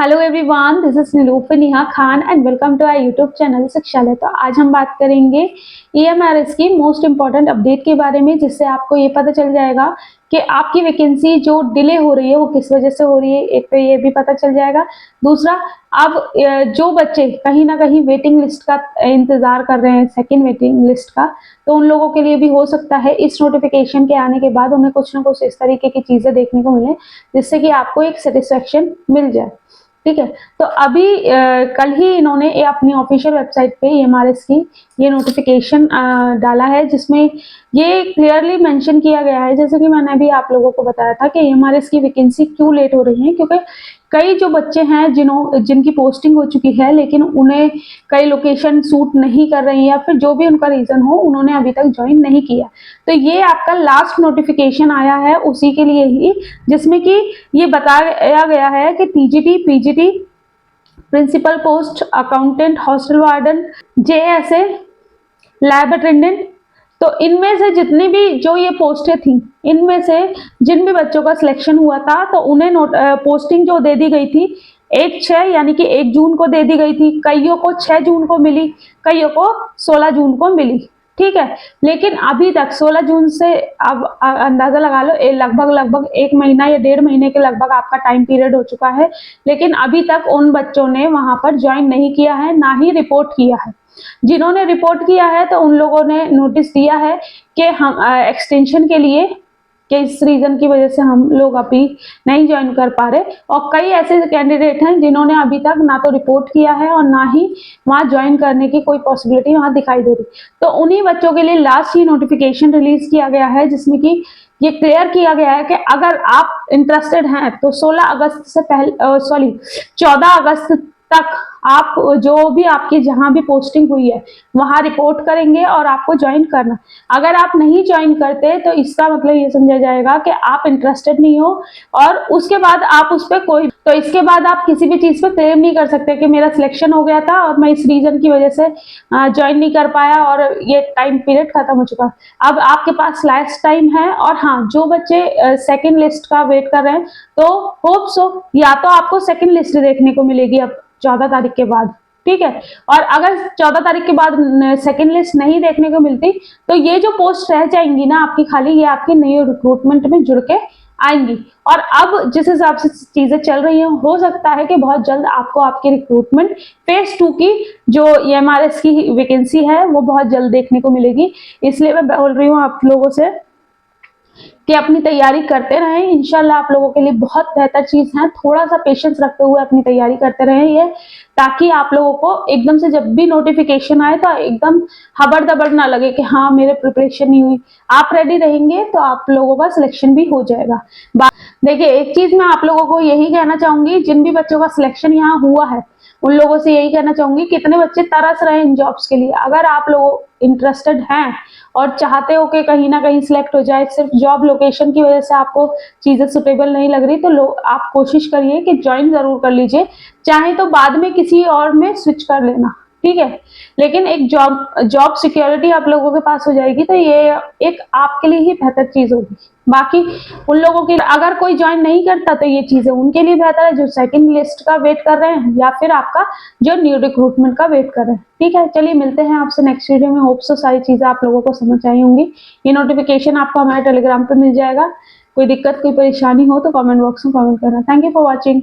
Hello everyone, this is Nilufar Neha Khan and welcome to our YouTube channel Shikshalaya. तो आज हम बात करेंगे ईएमआरएस की मोस्ट इंपॉर्टेंट अपडेट के बारे में, जिससे आपको ये पता चल जाएगा कि आपकी वैकेंसी जो डिले हो रही है वो किस वजह से हो रही है। एक तो ये भी पता चल जाएगा, दूसरा अब जो बच्चे कहीं ना कहीं वेटिंग लिस्ट का इंतजार कर रहे हैं, सेकंड वेटिंग लिस्ट का, तो उन लोगों के लिए भी हो सकता है इस नोटिफिकेशन के आने के बाद उन्हें कुछ ना कुछ इस तरीके की चीजें देखने को मिले जिससे कि आपको एक सेटिस्फेक्शन मिल जाए। ठीक है, तो अभी कल ही इन्होंने ये अपनी ऑफिशियल वेबसाइट पे ईएमआरएस की ये नोटिफिकेशन डाला है, जिसमें ये क्लियरली मेंशन किया गया है, जैसे कि मैंने अभी आप लोगों को बताया था कि ईएमआरएस की वैकेंसी क्यों लेट हो रही है, क्योंकि कई जो बच्चे हैं जिनकी पोस्टिंग हो चुकी है लेकिन उन्हें कई लोकेशन सूट नहीं कर रही है या फिर जो भी उनका रीजन हो, उन्होंने अभी तक ज्वाइन नहीं किया। तो ये आपका लास्ट नोटिफिकेशन आया है उसी के लिए ही, जिसमें कि ये बताया गया है कि TGT, PGT, principal post, accountant, hostel warden, JSA, lab attendant, तो इनमें से जितनी भी जो ये पोस्टें थी, इनमें से जिन भी बच्चों का सिलेक्शन हुआ था तो उन्हें पोस्टिंग जो दे दी गई थी 1/6 यानी कि 1 जून को दे दी गई थी। कईयों को 6 जून को मिली, कईयों को 16 जून को मिली। ठीक है, लेकिन अभी तक 16 जून से अब अंदाजा लगा लो लगभग 1 महीना या 1.5 महीने के लगभग आपका टाइम पीरियड हो चुका है, लेकिन अभी तक उन बच्चों ने वहां पर ज्वाइन नहीं किया है, ना ही रिपोर्ट किया है। जिन्होंने रिपोर्ट किया है तो उन लोगों ने नोटिस दिया है कि हम एक्सटेंशन के लिए कि इस रीजन की वजह से हम लोग अभी नहीं ज्वाइन कर पा रहे, और कई ऐसे कैंडिडेट हैं जिन्होंने अभी तक ना तो रिपोर्ट किया है और ना ही वहां ज्वाइन करने की कोई पॉसिबिलिटी वहां दिखाई दे रही। तो उन्हीं बच्चों के लिए लास्ट ही नोटिफिकेशन रिलीज किया गया है, जिसमें कि ये क्लियर किया गया है कि अगर आप इंटरेस्टेड हैं तो 16 अगस्त से पहले 14 अगस्त तक आप जो भी आपकी जहां भी पोस्टिंग हुई है वहां रिपोर्ट करेंगे और आपको ज्वाइन करना। अगर आप नहीं ज्वाइन करते तो इसका मतलब ये समझा जाएगा कि आप इंटरेस्टेड नहीं हो, और उसके बाद आप उस पर इसके बाद आप किसी भी चीज पे क्लेम नहीं कर सकते कि मेरा सिलेक्शन हो गया था और मैं इस रीजन की वजह से ज्वाइन नहीं कर पाया और ये टाइम पीरियड खत्म हो चुका। अब आपके पास लास्ट टाइम है। और हाँ, जो बच्चे सेकेंड लिस्ट का वेट कर रहे हैं तो होप सो या तो आपको सेकेंड लिस्ट देखने को मिलेगी अब 14 तारीख के बाद। ठीक है, और अगर 14 तारीख के बाद सेकेंड लिस्ट नहीं देखने को मिलती तो ये जो पोस्ट रह जाएंगी ना आपकी खाली, ये आपकी नई रिक्रूटमेंट में जुड़ के आएंगी। और अब जिस हिसाब से चीजें चल रही हैं, हो सकता है कि बहुत जल्द आपको आपकी रिक्रूटमेंट फेज 2 की जो ईएमआरएस की वैकेंसी है वो बहुत जल्द देखने को मिलेगी। इसलिए मैं बोल रही हूँ आप लोगों से कि अपनी तैयारी करते रहें। इंशाल्लाह आप लोगों के लिए बहुत बेहतर चीज है, थोड़ा सा पेशेंस रखते हुए अपनी तैयारी करते रहें ये, ताकि आप लोगों को एकदम से जब भी नोटिफिकेशन आए तो एकदम हबड़ दबड़ ना लगे कि हाँ मेरे प्रिपरेशन नहीं हुई। आप रेडी रहेंगे तो आप लोगों का सिलेक्शन भी हो जाएगा। देखिए, एक चीज मैं आप लोगों को यही कहना चाहूंगी, जिन भी बच्चों का सिलेक्शन यहाँ हुआ है उन लोगों से यही कहना चाहूंगी, कितने बच्चे तरस रहे हैं इन जॉब्स के लिए। अगर आप लोग इंटरेस्टेड हैं और चाहते हो कि कहीं ना कहीं सिलेक्ट हो जाए, सिर्फ जॉब लोकेशन की वजह से आपको चीजें सुटेबल नहीं लग रही, तो आप कोशिश करिए कि ज्वाइन जरूर कर लीजिए, चाहे तो बाद में किसी और में स्विच कर लेना। ठीक है, लेकिन एक जॉब सिक्योरिटी आप लोगों के पास हो जाएगी तो ये एक आपके लिए ही बेहतर चीज होगी। बाकी उन लोगों की अगर कोई ज्वाइन नहीं करता तो ये चीजें उनके लिए बेहतर है जो सेकंड लिस्ट का वेट कर रहे हैं या फिर आपका जो न्यू रिक्रूटमेंट का वेट कर रहे हैं। ठीक है, चलिए मिलते हैं आपसे नेक्स्ट वीडियो में। होप सो सारी चीजें आप लोगों को समझ आई होंगी। ये नोटिफिकेशन आपको हमारे टेलीग्राम पे मिल जाएगा। कोई दिक्कत, कोई परेशानी हो तो कमेंट बॉक्स में कमेंट करना। Thank you for watching.